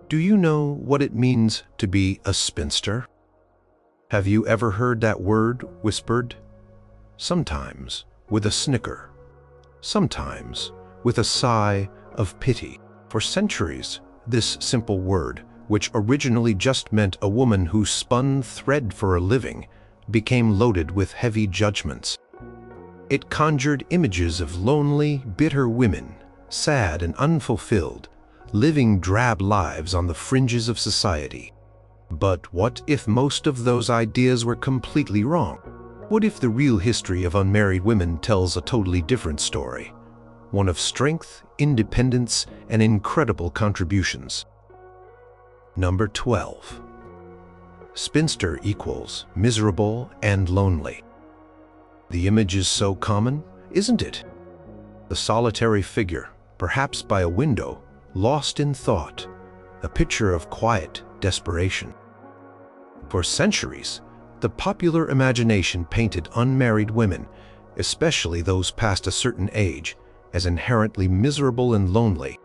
Do you know what it means to be a spinster? Have you ever heard that word whispered? Sometimes with a snicker, sometimes with a sigh of pity. For centuries, this simple word, which originally just meant a woman who spun thread for a living, became loaded with heavy judgments. It conjured images of lonely, bitter women, sad and unfulfilled, living drab lives on the fringes of society. But what if most of those ideas were completely wrong? What if the real history of unmarried women tells a totally different story? One of strength, independence, and incredible contributions. Number 12. Spinster equals miserable and lonely. The image is so common, isn't it? The solitary figure, perhaps by a window, lost in thought, a picture of quiet desperation. For centuries, the popular imagination painted unmarried women, especially those past a certain age, as inherently miserable and lonely.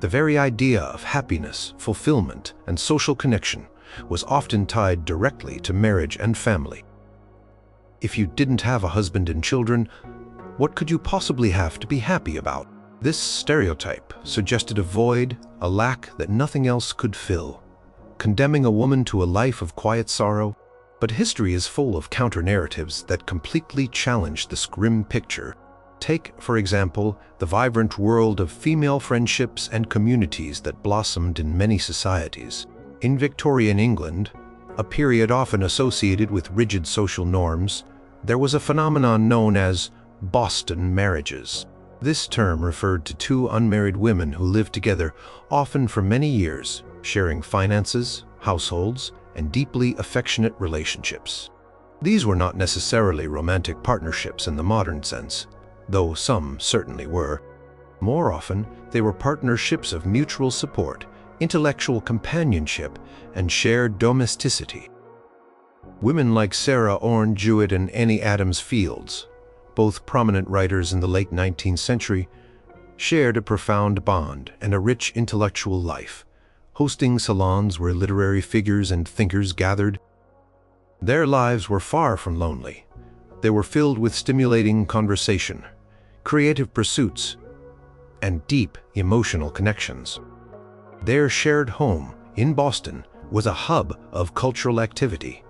The very idea of happiness, fulfillment, and social connection was often tied directly to marriage and family. If you didn't have a husband and children, what could you possibly have to be happy about? This stereotype suggested a void, a lack that nothing else could fill, condemning a woman to a life of quiet sorrow. But history is full of counter-narratives that completely challenge this grim picture. Take, for example, the vibrant world of female friendships and communities that blossomed in many societies. In Victorian England, a period often associated with rigid social norms, there was a phenomenon known as Boston marriages. This term referred to two unmarried women who lived together, often for many years, sharing finances, households, and deeply affectionate relationships. These were not necessarily romantic partnerships in the modern sense, though some certainly were. More often, they were partnerships of mutual support, intellectual companionship, and shared domesticity. Women like Sarah Orne Jewett and Annie Adams Fields, both prominent writers in the late 19th century, shared a profound bond and a rich intellectual life, hosting salons where literary figures and thinkers gathered. Their lives were far from lonely. They were filled with stimulating conversation, creative pursuits, and deep emotional connections. Their shared home in Boston was a hub of cultural activity,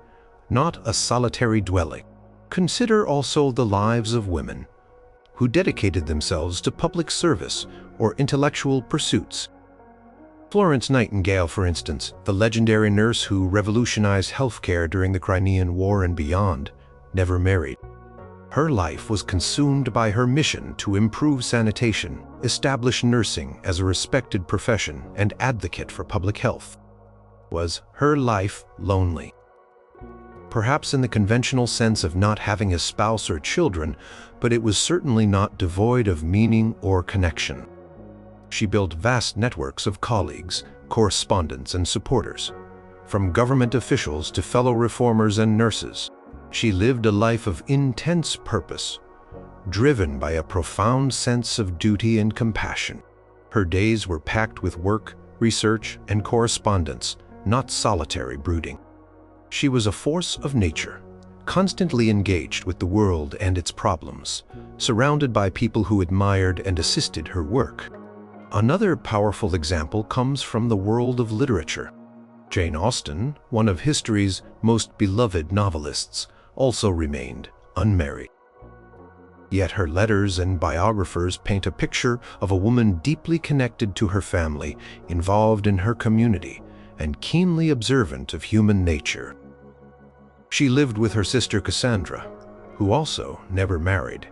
not a solitary dwelling. Consider also the lives of women who dedicated themselves to public service or intellectual pursuits. Florence Nightingale, for instance, the legendary nurse who revolutionized healthcare during the Crimean War and beyond, never married. Her life was consumed by her mission to improve sanitation, establish nursing as a respected profession, and advocate for public health. Was her life lonely? Perhaps in the conventional sense of not having a spouse or children, but it was certainly not devoid of meaning or connection. She built vast networks of colleagues, correspondents, and supporters. From government officials to fellow reformers and nurses, she lived a life of intense purpose, driven by a profound sense of duty and compassion. Her days were packed with work, research, and correspondence, not solitary brooding. She was a force of nature, constantly engaged with the world and its problems, surrounded by people who admired and assisted her work. Another powerful example comes from the world of literature. Jane Austen, one of history's most beloved novelists, also remained unmarried. Yet her letters and biographers paint a picture of a woman deeply connected to her family, involved in her community, and keenly observant of human nature. She lived with her sister Cassandra, who also never married,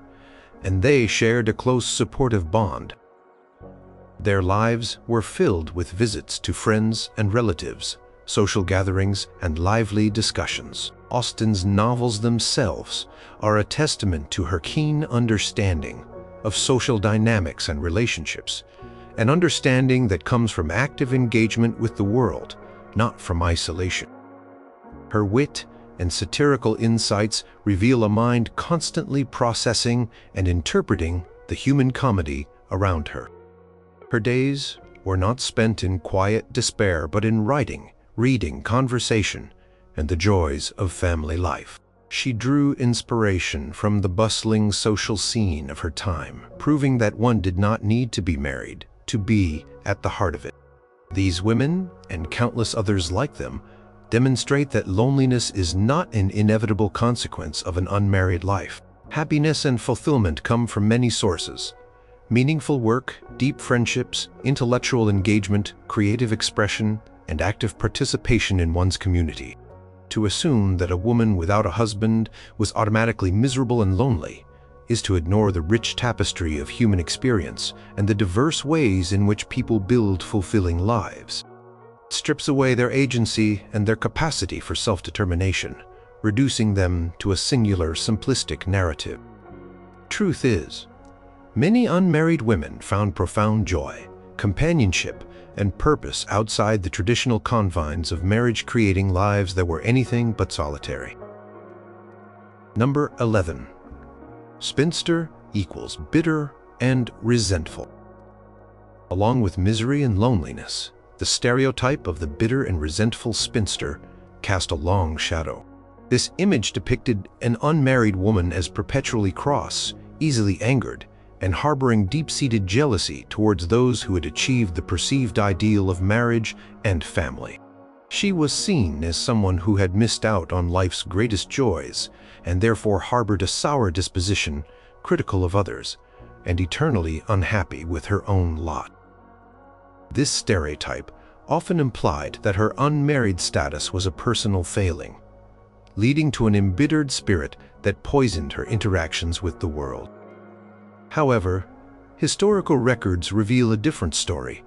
and they shared a close supportive bond. Their lives were filled with visits to friends and relatives, social gatherings, and lively discussions. Austen's novels themselves are a testament to her keen understanding of social dynamics and relationships, an understanding that comes from active engagement with the world, not from isolation. Her wit and satirical insights reveal a mind constantly processing and interpreting the human comedy around her. Her days were not spent in quiet despair, but in writing, reading, conversation, and the joys of family life. She drew inspiration from the bustling social scene of her time, proving that one did not need to be married to be at the heart of it. These women, and countless others like them, demonstrate that loneliness is not an inevitable consequence of an unmarried life. Happiness and fulfillment come from many sources: meaningful work, deep friendships, intellectual engagement, creative expression, and active participation in one's community. To assume that a woman without a husband was automatically miserable and lonely is to ignore the rich tapestry of human experience and the diverse ways in which people build fulfilling lives. It strips away their agency and their capacity for self-determination, reducing them to a singular, simplistic narrative. Truth is, many unmarried women found profound joy, companionship, and purpose outside the traditional confines of marriage, creating lives that were anything but solitary. Number 11. Spinster equals bitter and resentful. Along with misery and loneliness, the stereotype of the bitter and resentful spinster cast a long shadow. This image depicted an unmarried woman as perpetually cross, easily angered, and harboring deep-seated jealousy towards those who had achieved the perceived ideal of marriage and family. She was seen as someone who had missed out on life's greatest joys and therefore harbored a sour disposition, critical of others, and eternally unhappy with her own lot. This stereotype often implied that her unmarried status was a personal failing, leading to an embittered spirit that poisoned her interactions with the world. However, historical records reveal a different story,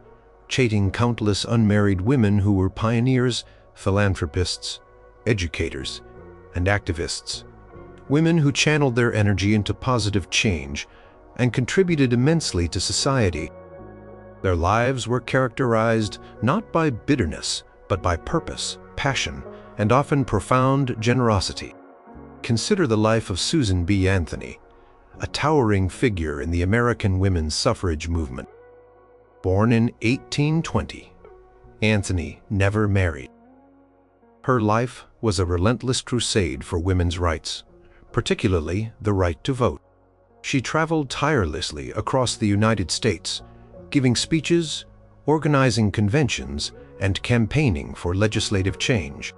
charting countless unmarried women who were pioneers, philanthropists, educators, and activists. Women who channeled their energy into positive change and contributed immensely to society. Their lives were characterized not by bitterness, but by purpose, passion, and often profound generosity. Consider the life of Susan B. Anthony, a towering figure in the American women's suffrage movement. Born in 1820, Anthony never married. Her life was a relentless crusade for women's rights, particularly the right to vote. She traveled tirelessly across the United States, giving speeches, organizing conventions, and campaigning for legislative change.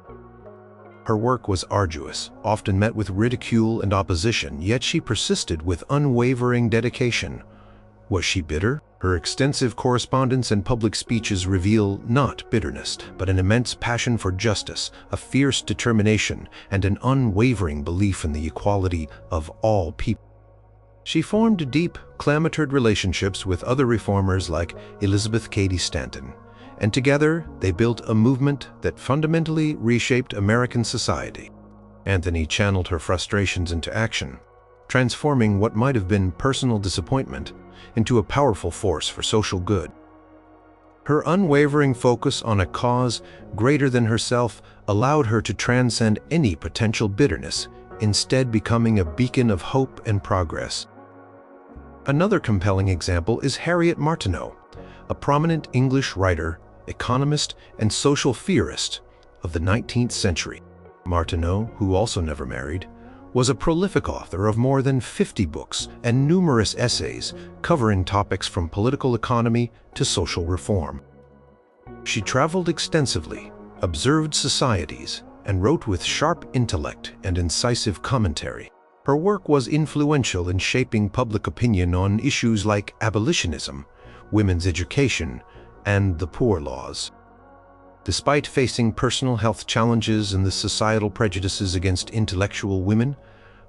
Her work was arduous, often met with ridicule and opposition, yet she persisted with unwavering dedication. Was she bitter? Her extensive correspondence and public speeches reveal not bitterness, but an immense passion for justice, a fierce determination, and an unwavering belief in the equality of all people. She formed deep, climacid relationships with other reformers like Elizabeth Cady Stanton, and together they built a movement that fundamentally reshaped American society. Anthony channeled her frustrations into action, transforming what might have been personal disappointment into a powerful force for social good. Her unwavering focus on a cause greater than herself allowed her to transcend any potential bitterness, instead becoming a beacon of hope and progress. Another compelling example is Harriet Martineau, a prominent English writer, economist, and social theorist of the 19th century. Martineau, who also never married, was a prolific author of more than 50 books and numerous essays covering topics from political economy to social reform. She traveled extensively, observed societies, and wrote with sharp intellect and incisive commentary. Her work was influential in shaping public opinion on issues like abolitionism, women's education, and the poor laws. Despite facing personal health challenges and the societal prejudices against intellectual women,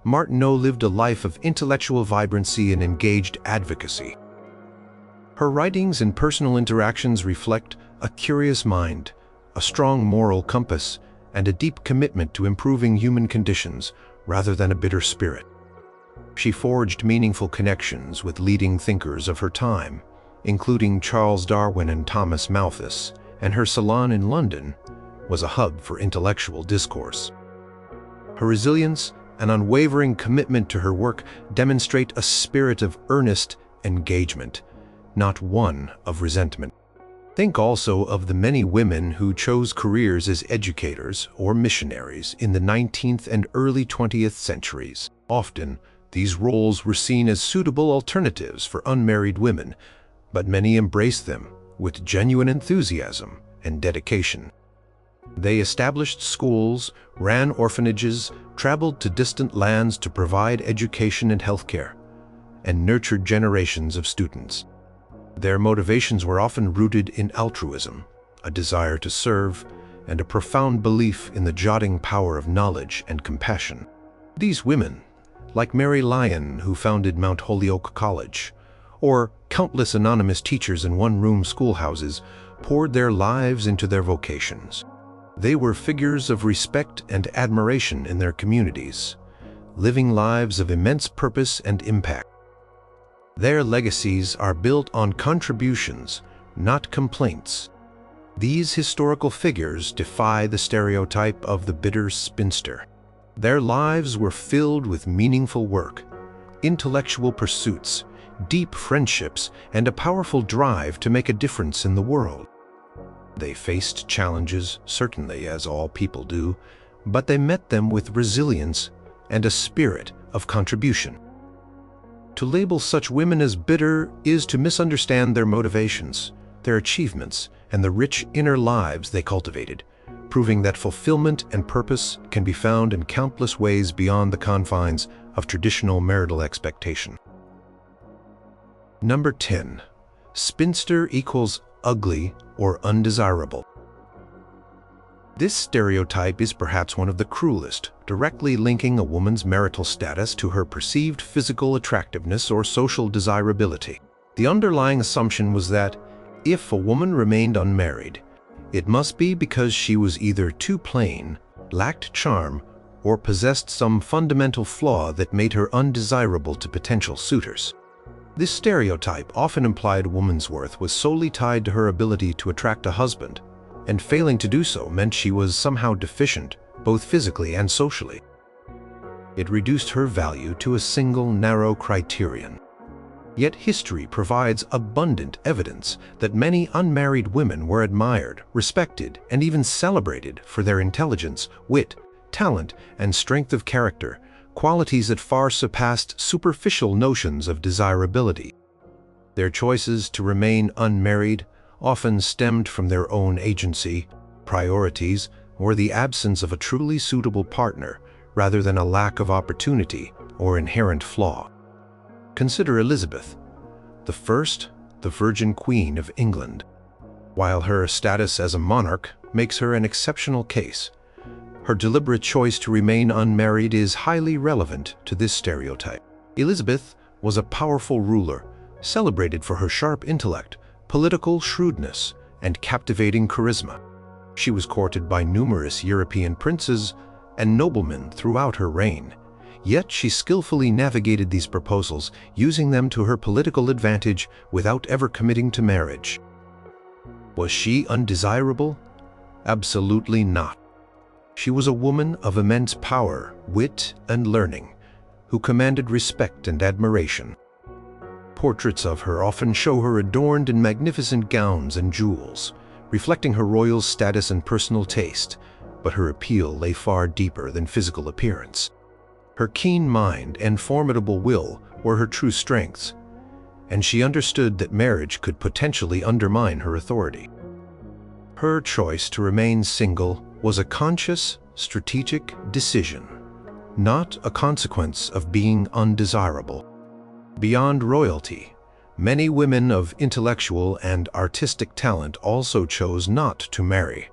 Martineau lived a life of intellectual vibrancy and engaged advocacy. Her writings and personal interactions reflect a curious mind, a strong moral compass, and a deep commitment to improving human conditions rather than a bitter spirit. She forged meaningful connections with leading thinkers of her time, including Charles Darwin and Thomas Malthus, and her salon in London was a hub for intellectual discourse. Her resilience and unwavering commitment to her work demonstrate a spirit of earnest engagement, not one of resentment. Think also of the many women who chose careers as educators or missionaries in the 19th and early 20th centuries. Often, these roles were seen as suitable alternatives for unmarried women, but many embraced them with genuine enthusiasm and dedication. They established schools, ran orphanages, traveled to distant lands to provide education and healthcare, and nurtured generations of students. Their motivations were often rooted in altruism, a desire to serve, and a profound belief in the jotting power of knowledge and compassion. These women, like Mary Lyon, who founded Mount Holyoke College, or countless anonymous teachers in one-room schoolhouses, poured their lives into their vocations. They were figures of respect and admiration in their communities, living lives of immense purpose and impact. Their legacies are built on contributions, not complaints. These historical figures defy the stereotype of the bitter spinster. Their lives were filled with meaningful work, intellectual pursuits, deep friendships, and a powerful drive to make a difference in the world. They faced challenges, certainly, as all people do, but they met them with resilience and a spirit of contribution. To label such women as bitter is to misunderstand their motivations, their achievements, and the rich inner lives they cultivated, proving that fulfillment and purpose can be found in countless ways beyond the confines of traditional marital expectation. Number 10. Spinster equals ugly or undesirable. This stereotype is perhaps one of the cruelest, directly linking a woman's marital status to her perceived physical attractiveness or social desirability. The underlying assumption was that if a woman remained unmarried, it must be because she was either too plain, lacked charm, or possessed some fundamental flaw that made her undesirable to potential suitors. This stereotype often implied a woman's worth was solely tied to her ability to attract a husband, and failing to do so meant she was somehow deficient, both physically and socially. It reduced her value to a single narrow criterion. Yet history provides abundant evidence that many unmarried women were admired, respected, and even celebrated for their intelligence, wit, talent, and strength of character, qualities that far surpassed superficial notions of desirability. Their choices to remain unmarried often stemmed from their own agency, priorities, or the absence of a truly suitable partner, rather than a lack of opportunity or inherent flaw. Consider Elizabeth, the Virgin Queen of England. While her status as a monarch makes her an exceptional case, her deliberate choice to remain unmarried is highly relevant to this stereotype. Elizabeth was a powerful ruler, celebrated for her sharp intellect, political shrewdness, and captivating charisma. She was courted by numerous European princes and noblemen throughout her reign, yet she skillfully navigated these proposals, using them to her political advantage without ever committing to marriage. Was she undesirable? Absolutely not. She was a woman of immense power, wit, and learning, who commanded respect and admiration. Portraits of her often show her adorned in magnificent gowns and jewels, reflecting her royal status and personal taste, but her appeal lay far deeper than physical appearance. Her keen mind and formidable will were her true strengths, and she understood that marriage could potentially undermine her authority. Her choice to remain single was a conscious, strategic decision, not a consequence of being undesirable. Beyond royalty, many women of intellectual and artistic talent also chose not to marry,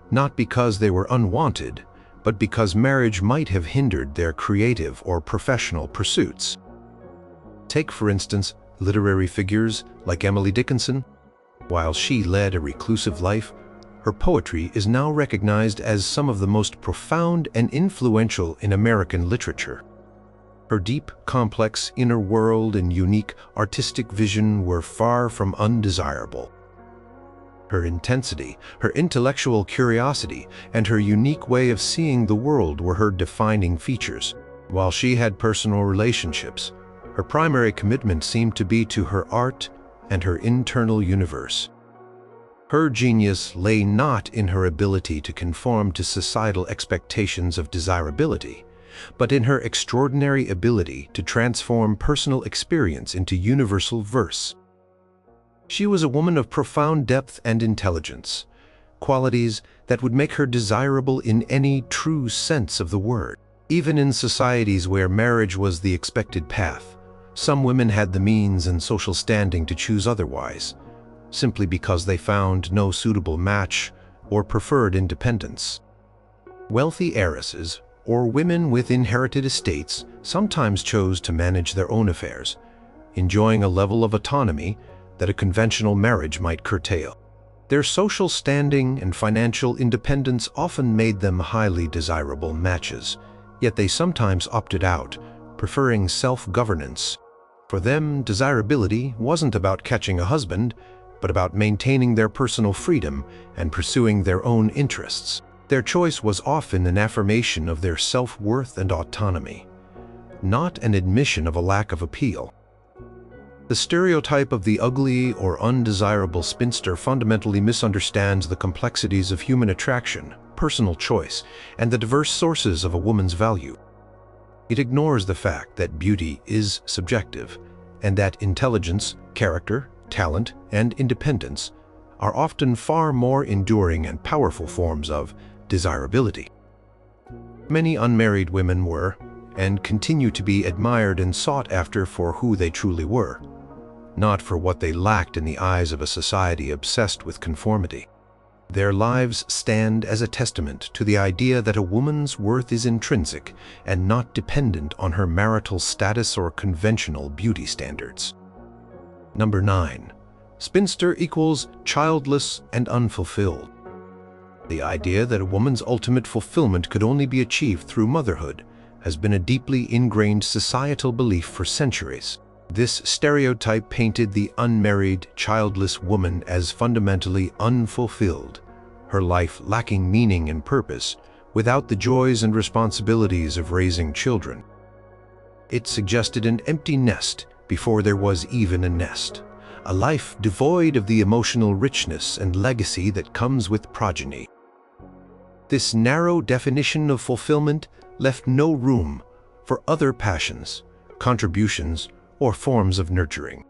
not because they were unwanted, but because marriage might have hindered their creative or professional pursuits. Take, for instance, literary figures like Emily Dickinson. While she led a reclusive life, her poetry is now recognized as some of the most profound and influential in American literature. Her deep, complex inner world and unique artistic vision were far from undesirable. Her intensity, her intellectual curiosity, and her unique way of seeing the world were her defining features. While she had personal relationships, her primary commitment seemed to be to her art and her internal universe. Her genius lay not in her ability to conform to societal expectations of desirability, but in her extraordinary ability to transform personal experience into universal verse. She was a woman of profound depth and intelligence, qualities that would make her desirable in any true sense of the word. Even in societies where marriage was the expected path, some women had the means and social standing to choose otherwise, simply because they found no suitable match or preferred independence. Wealthy heiresses or women with inherited estates sometimes chose to manage their own affairs, enjoying a level of autonomy that a conventional marriage might curtail. Their social standing and financial independence often made them highly desirable matches, yet they sometimes opted out, preferring self-governance. For them, desirability wasn't about catching a husband, but about maintaining their personal freedom and pursuing their own interests. Their choice was often an affirmation of their self-worth and autonomy, not an admission of a lack of appeal. The stereotype of the ugly or undesirable spinster fundamentally misunderstands the complexities of human attraction, personal choice, and the diverse sources of a woman's value. It ignores the fact that beauty is subjective, and that intelligence, character, talent, and independence are often far more enduring and powerful forms of desirability. Many unmarried women were, and continue to be, admired and sought after for who they truly were, not for what they lacked in the eyes of a society obsessed with conformity. Their lives stand as a testament to the idea that a woman's worth is intrinsic and not dependent on her marital status or conventional beauty standards. Number 9. Spinster equals childless and unfulfilled. The idea that a woman's ultimate fulfillment could only be achieved through motherhood has been a deeply ingrained societal belief for centuries. This stereotype painted the unmarried, childless woman as fundamentally unfulfilled, her life lacking meaning and purpose, without the joys and responsibilities of raising children. It suggested an empty nest before there was even a nest, a life devoid of the emotional richness and legacy that comes with progeny. This narrow definition of fulfillment left no room for other passions, contributions, or forms of nurturing.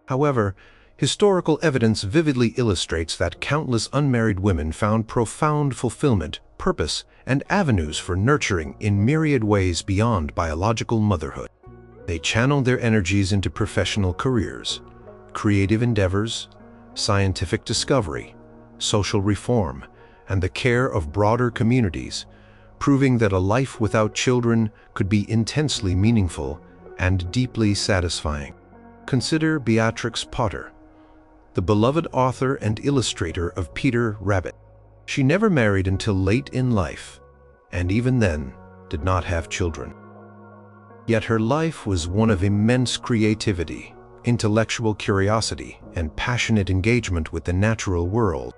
However, historical evidence vividly illustrates that countless unmarried women found profound fulfillment, purpose, and avenues for nurturing in myriad ways beyond biological motherhood. They channeled their energies into professional careers, creative endeavors, scientific discovery, social reform, and the care of broader communities, proving that a life without children could be intensely meaningful and deeply satisfying. Consider Beatrix Potter, the beloved author and illustrator of Peter Rabbit. She never married until late in life, and even then did not have children. Yet her life was one of immense creativity, intellectual curiosity, and passionate engagement with the natural world.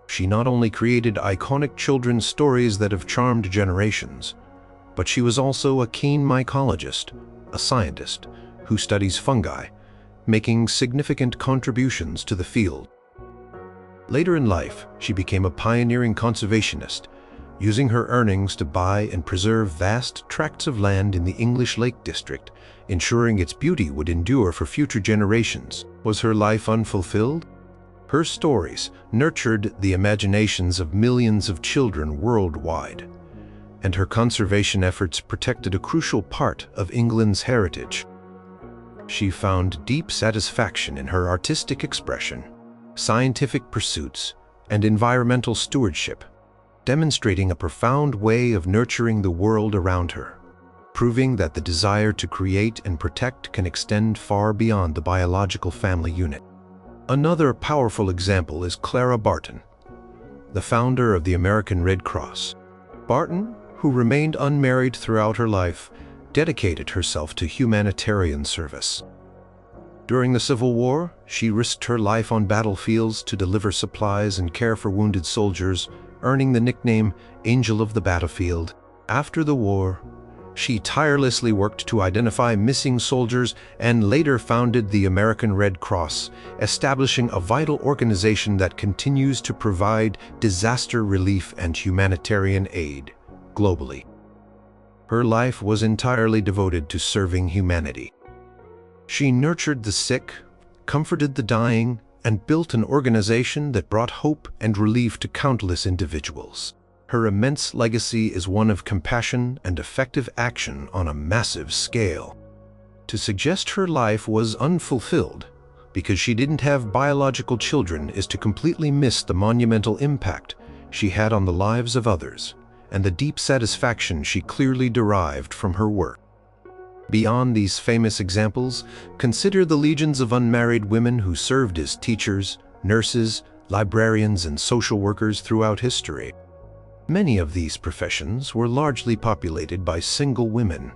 She not only created iconic children's stories that have charmed generations, but she was also a keen mycologist, a scientist who studies fungi, making significant contributions to the field. Later in life, she became a pioneering conservationist, using her earnings to buy and preserve vast tracts of land in the English Lake District, ensuring its beauty would endure for future generations. Was her life unfulfilled? Her stories nurtured the imaginations of millions of children worldwide, and her conservation efforts protected a crucial part of England's heritage. She found deep satisfaction in her artistic expression, scientific pursuits, and environmental stewardship, demonstrating a profound way of nurturing the world around her, proving that the desire to create and protect can extend far beyond the biological family unit. Another powerful example is Clara Barton, the founder of the American Red Cross. Barton, who remained unmarried throughout her life, dedicated herself to humanitarian service. During the Civil War, she risked her life on battlefields to deliver supplies and care for wounded soldiers, earning the nickname Angel of the Battlefield. After the war, She tirelessly worked to identify missing soldiers and later founded the American Red Cross, establishing a vital organization that continues to provide disaster relief and humanitarian aid globally. Her life was entirely devoted to serving humanity. She nurtured the sick, comforted the dying, and built an organization that brought hope and relief to countless individuals. Her immense legacy is one of compassion and effective action on a massive scale. To suggest her life was unfulfilled because she didn't have biological children is to completely miss the monumental impact she had on the lives of others and the deep satisfaction she clearly derived from her work. Beyond these famous examples, consider the legions of unmarried women who served as teachers, nurses, librarians, and social workers throughout history. Many of these professions were largely populated by single women,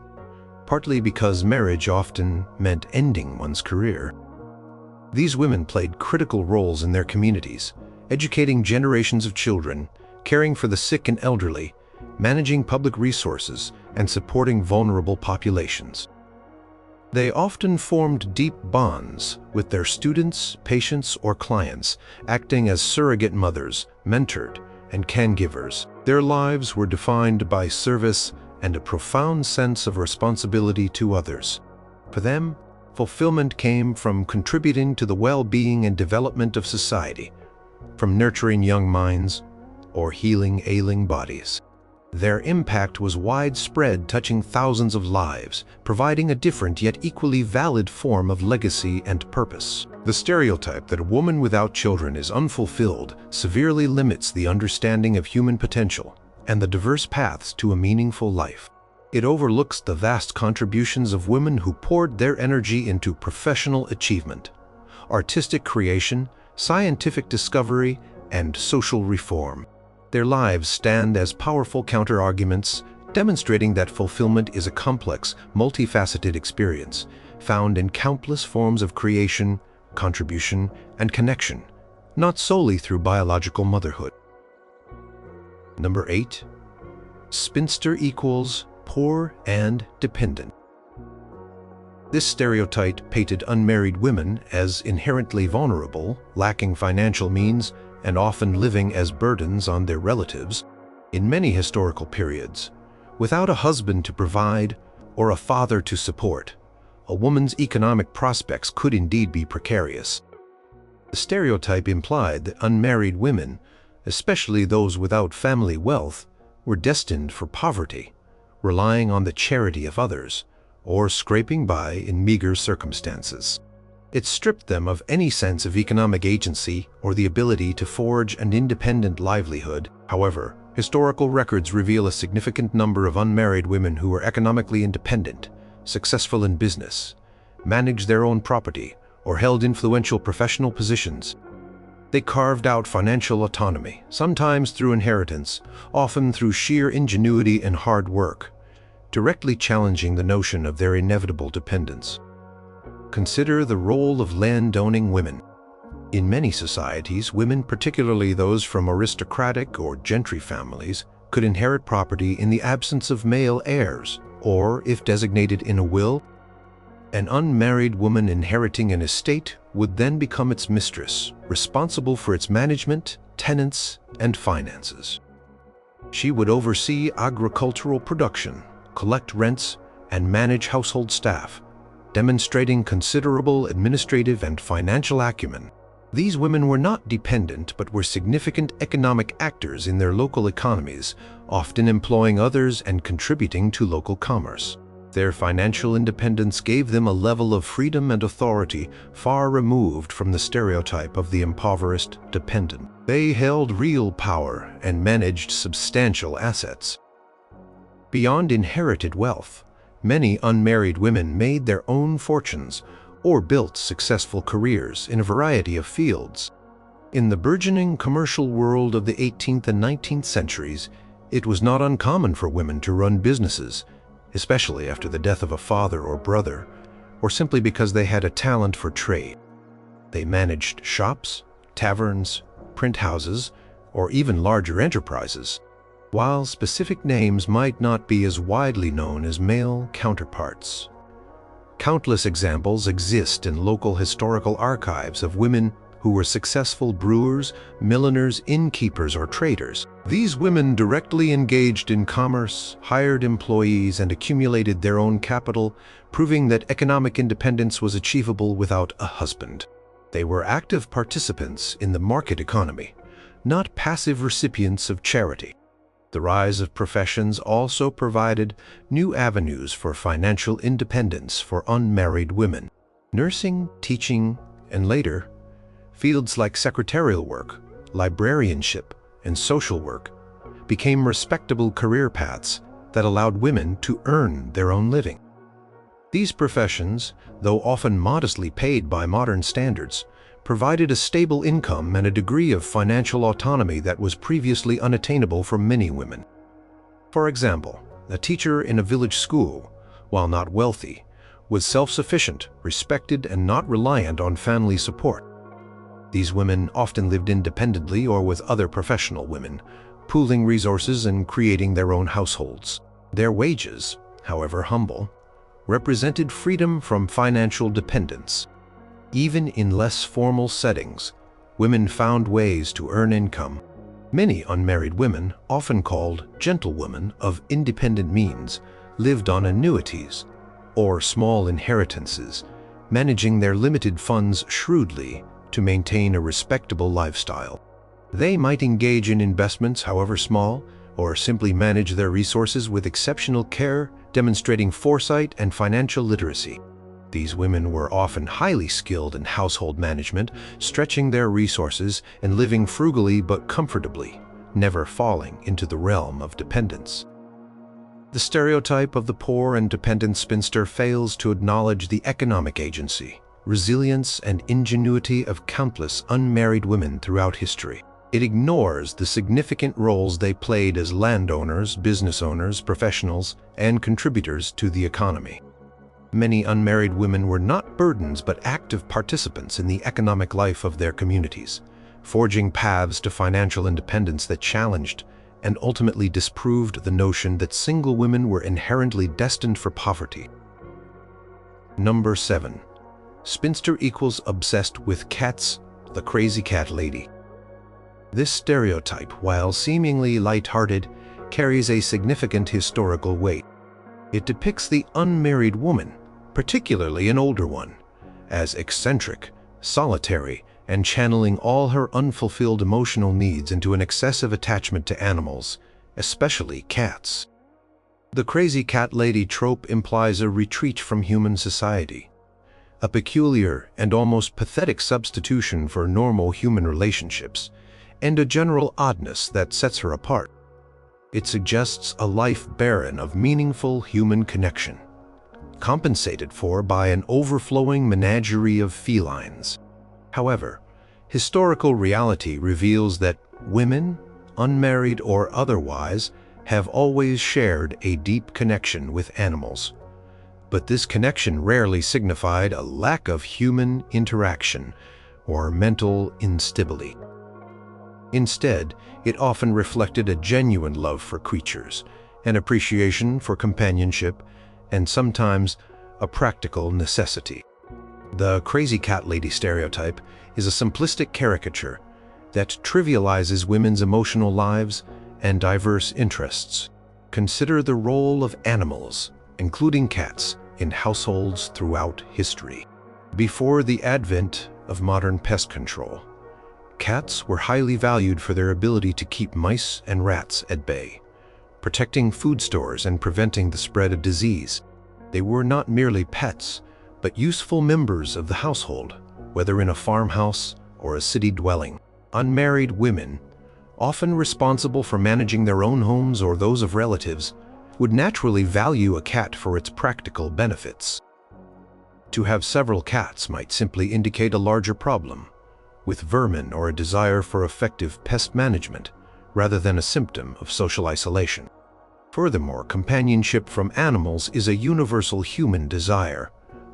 partly because marriage often meant ending one's career. These women played critical roles in their communities, educating generations of children, caring for the sick and elderly, managing public resources, and supporting vulnerable populations. They often formed deep bonds with their students, patients, or clients, acting as surrogate mothers, mentored, and caregivers. Their lives were defined by service and a profound sense of responsibility to others. For them, fulfillment came from contributing to the well-being and development of society, from nurturing young minds or healing ailing bodies. Their impact was widespread, touching thousands of lives, providing a different yet equally valid form of legacy and purpose. The stereotype that a woman without children is unfulfilled severely limits the understanding of human potential and the diverse paths to a meaningful life. It overlooks the vast contributions of women who poured their energy into professional achievement, artistic creation, scientific discovery, and social reform. Their lives stand as powerful counter-arguments, demonstrating that fulfillment is a complex, multifaceted experience, found in countless forms of creation, contribution, and connection, not solely through biological motherhood. Number 8. Spinster equals poor and dependent. This stereotype painted unmarried women as inherently vulnerable, lacking financial means, and often living as burdens on their relatives. In many historical periods, without a husband to provide or a father to support, a woman's economic prospects could indeed be precarious. The stereotype implied that unmarried women, especially those without family wealth, were destined for poverty, relying on the charity of others, or scraping by in meager circumstances. It stripped them of any sense of economic agency or the ability to forge an independent livelihood. However, historical records reveal a significant number of unmarried women who were economically independent, successful in business, managed their own property, or held influential professional positions. They carved out financial autonomy, sometimes through inheritance, often through sheer ingenuity and hard work, directly challenging the notion of their inevitable dependence. Consider the role of land-owning women. In many societies, women, particularly those from aristocratic or gentry families, could inherit property in the absence of male heirs, or, if designated in a will, an unmarried woman inheriting an estate would then become its mistress, responsible for its management, tenants, and finances. She would oversee agricultural production, collect rents, and manage household staff, demonstrating considerable administrative and financial acumen. These women were not dependent but were significant economic actors in their local economies, often employing others and contributing to local commerce. Their financial independence gave them a level of freedom and authority far removed from the stereotype of the impoverished dependent. They held real power and managed substantial assets. Beyond inherited wealth, many unmarried women made their own fortunes or built successful careers in a variety of fields. In the burgeoning commercial world of the 18th and 19th centuries, it was not uncommon for women to run businesses, especially after the death of a father or brother, or simply because they had a talent for trade. They managed shops, taverns, print houses, or even larger enterprises. while specific names might not be as widely known as male counterparts. Countless examples exist in local historical archives of women who were successful brewers, milliners, innkeepers, or traders. These women directly engaged in commerce, hired employees, and accumulated their own capital, proving that economic independence was achievable without a husband. They were active participants in the market economy, not passive recipients of charity. The rise of professions also provided new avenues for financial independence for unmarried women. Nursing, teaching, and later, fields like secretarial work, librarianship, and social work became respectable career paths that allowed women to earn their own living. These professions, though often modestly paid by modern standards, provided a stable income and a degree of financial autonomy that was previously unattainable for many women. For example, a teacher in a village school, while not wealthy, was self-sufficient, respected, and not reliant on family support. These women often lived independently or with other professional women, pooling resources and creating their own households. Their wages, however humble, represented freedom from financial dependence. Even in less formal settings, women found ways to earn income. Many unmarried women, often called gentlewomen of independent means, lived on annuities or small inheritances, managing their limited funds shrewdly to maintain a respectable lifestyle. They might engage in investments, however small, or simply manage their resources with exceptional care, demonstrating foresight and financial literacy. These women were often highly skilled in household management, stretching their resources and living frugally but comfortably, never falling into the realm of dependence. The stereotype of the poor and dependent spinster fails to acknowledge the economic agency, resilience, and ingenuity of countless unmarried women throughout history. It ignores the significant roles they played as landowners, business owners, professionals, and contributors to the economy. Many unmarried women were not burdens but active participants in the economic life of their communities, forging paths to financial independence that challenged and ultimately disproved the notion that single women were inherently destined for poverty. Number 7. Spinster equals obsessed with cats, the crazy cat lady. This stereotype, while seemingly light-hearted, carries a significant historical weight. It depicts the unmarried woman, particularly an older one, as eccentric, solitary, and channeling all her unfulfilled emotional needs into an excessive attachment to animals, especially cats. The crazy cat lady trope implies a retreat from human society, a peculiar and almost pathetic substitution for normal human relationships, and a general oddness that sets her apart. It suggests a life barren of meaningful human connection, compensated for by an overflowing menagerie of felines. However, historical reality reveals that women, unmarried or otherwise, have always shared a deep connection with animals. But this connection rarely signified a lack of human interaction or mental instability. Instead, it often reflected a genuine love for creatures, an appreciation for companionship, and sometimes a practical necessity. The crazy cat lady stereotype is a simplistic caricature that trivializes women's emotional lives and diverse interests. Consider the role of animals, including cats, in households throughout history. Before the advent of modern pest control, cats were highly valued for their ability to keep mice and rats at bay, protecting food stores and preventing the spread of disease. They were not merely pets, but useful members of the household, whether in a farmhouse or a city dwelling. Unmarried women, often responsible for managing their own homes or those of relatives, would naturally value a cat for its practical benefits. To have several cats might simply indicate a larger problem, with vermin or a desire for effective pest management, rather than a symptom of social isolation. Furthermore, companionship from animals is a universal human desire,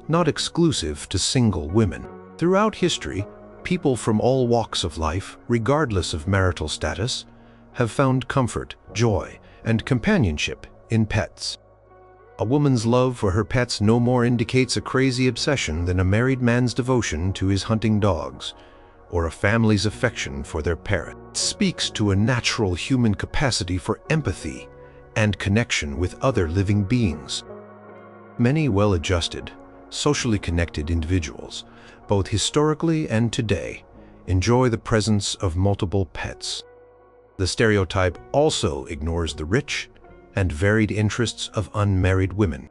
not exclusive to single women. Throughout history, people from all walks of life, regardless of marital status, have found comfort, joy, and companionship in pets. A woman's love for her pets no more indicates a crazy obsession than a married man's devotion to his hunting dogs, or a family's affection for their parrot. It speaks to a natural human capacity for empathy and connection with other living beings. Many well-adjusted, socially connected individuals, both historically and today, enjoy the presence of multiple pets. The stereotype also ignores the rich and varied interests of unmarried women.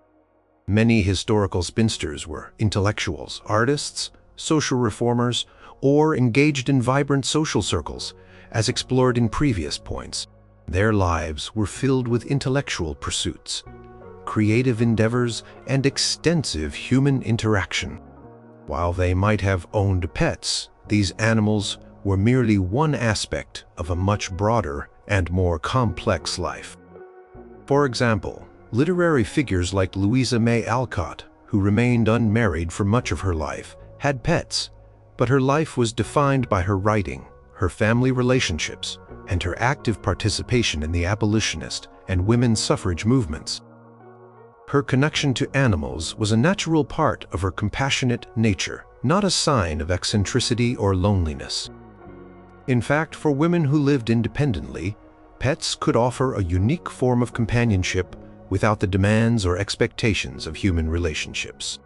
Many historical spinsters were intellectuals, artists, social reformers, or engaged in vibrant social circles, as explored in previous points. Their lives were filled with intellectual pursuits, creative endeavors, and extensive human interaction. While they might have owned pets, these animals were merely one aspect of a much broader and more complex life. For example, literary figures like Louisa May Alcott, who remained unmarried for much of her life, had pets, but her life was defined by her writing, her family relationships, and her active participation in the abolitionist and women's suffrage movements. Her connection to animals was a natural part of her compassionate nature, not a sign of eccentricity or loneliness. In fact, for women who lived independently, pets could offer a unique form of companionship without the demands or expectations of human relationships.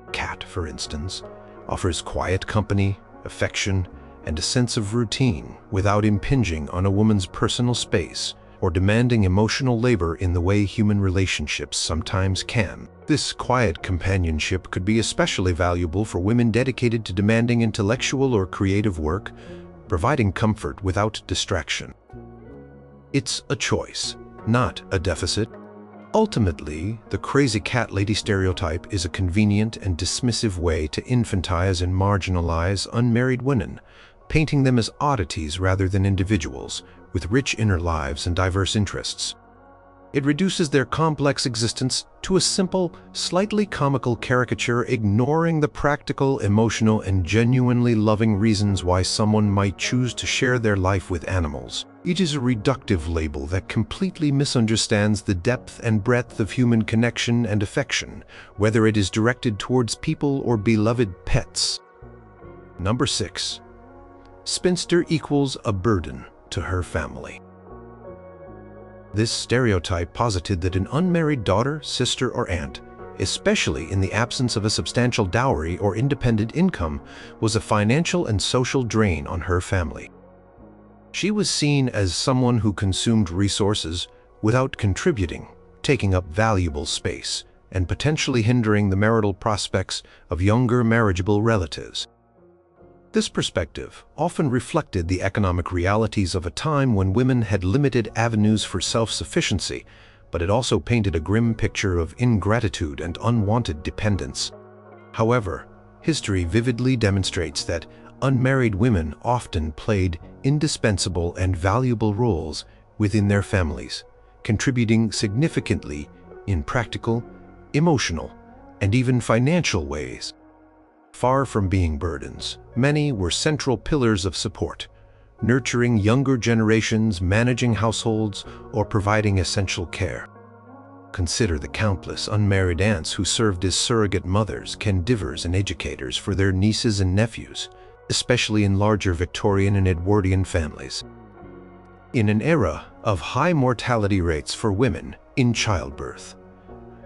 A cat, for instance, offers quiet company, affection, and a sense of routine without impinging on a woman's personal space or demanding emotional labor in the way human relationships sometimes can. This quiet companionship could be especially valuable for women dedicated to demanding intellectual or creative work, providing comfort without distraction. It's a choice, not a deficit. Ultimately, the crazy cat lady stereotype is a convenient and dismissive way to infantize and marginalize unmarried women, painting them as oddities rather than individuals, with rich inner lives and diverse interests. It reduces their complex existence to a simple, slightly comical caricature, ignoring the practical, emotional, and genuinely loving reasons why someone might choose to share their life with animals. It is a reductive label that completely misunderstands the depth and breadth of human connection and affection, whether it is directed towards people or beloved pets. Number 6. Spinster equals a burden to her family. This stereotype posited that an unmarried daughter, sister, or aunt, especially in the absence of a substantial dowry or independent income, was a financial and social drain on her family. She was seen as someone who consumed resources without contributing, taking up valuable space, and potentially hindering the marital prospects of younger marriageable relatives. This perspective often reflected the economic realities of a time when women had limited avenues for self-sufficiency, but it also painted a grim picture of ingratitude and unwanted dependence. However, history vividly demonstrates that unmarried women often played indispensable and valuable roles within their families, contributing significantly in practical, emotional, and even financial ways. Far from being burdens, many were central pillars of support, nurturing younger generations, managing households, or providing essential care. Consider the countless unmarried aunts who served as surrogate mothers, caregivers, and educators for their nieces and nephews, especially in larger Victorian and Edwardian families. In an era of high mortality rates for women in childbirth,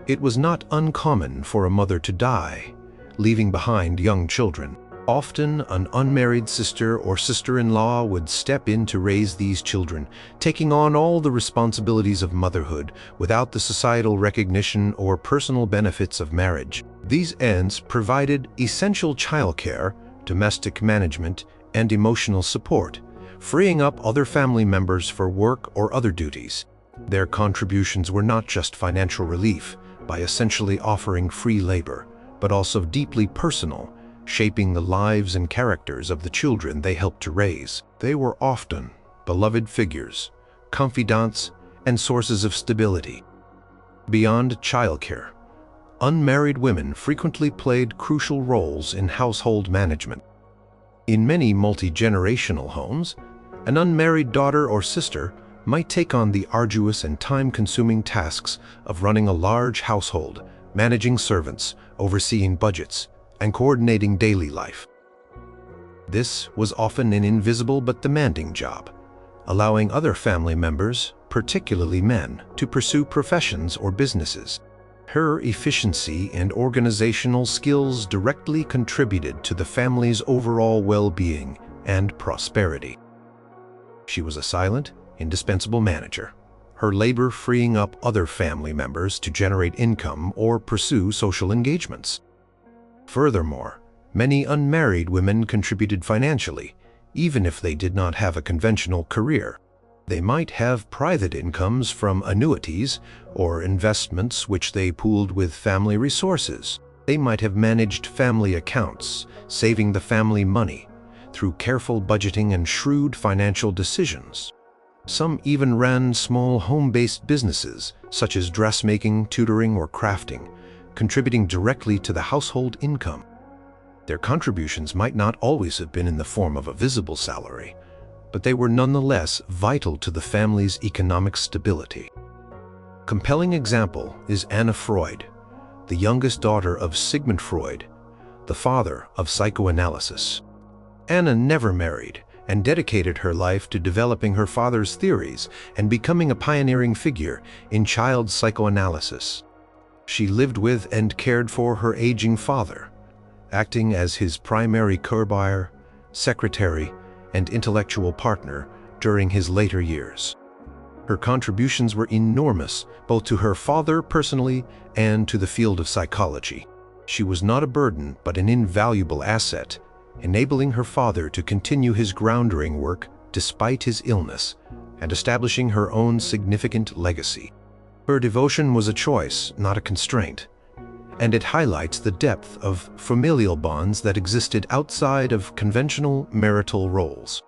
it was not uncommon for a mother to die, leaving behind young children. Often, an unmarried sister or sister-in-law would step in to raise these children, taking on all the responsibilities of motherhood without the societal recognition or personal benefits of marriage. These aunts provided essential childcare, domestic management, and emotional support, freeing up other family members for work or other duties. Their contributions were not just financial relief, by essentially offering free labor, but also deeply personal, shaping the lives and characters of the children they helped to raise. They were often beloved figures, confidants, and sources of stability. Beyond childcare, unmarried women frequently played crucial roles in household management. In many multi-generational homes, An unmarried daughter or sister might take on the arduous and time-consuming tasks of running a large household, managing servants, overseeing budgets, and coordinating daily life. This was often an invisible but demanding job, allowing other family members, particularly men, to pursue professions or businesses. Her efficiency and organizational skills directly contributed to the family's overall well-being and prosperity. She was a silent, indispensable manager, her labor freeing up other family members to generate income or pursue social engagements. Furthermore, many unmarried women contributed financially, even if they did not have a conventional career. They might have private incomes from annuities or investments which they pooled with family resources. They might have managed family accounts, saving the family money through careful budgeting and shrewd financial decisions. Some even ran small home-based businesses, such as dressmaking, tutoring, or crafting, contributing directly to the household income. Their contributions might not always have been in the form of a visible salary, but they were nonetheless vital to the family's economic stability. A compelling example is Anna Freud, the youngest daughter of Sigmund Freud, the father of psychoanalysis. Anna never married and dedicated her life to developing her father's theories and becoming a pioneering figure in child psychoanalysis. She lived with and cared for her aging father, acting as his primary courtier, secretary, and intellectual partner during his later years. Her contributions were enormous, both to her father personally and to the field of psychology. She was not a burden, but an invaluable asset, enabling her father to continue his groundbreaking work despite his illness and establishing her own significant legacy. Her devotion was a choice, not a constraint, and it highlights the depth of familial bonds that existed outside of conventional marital roles.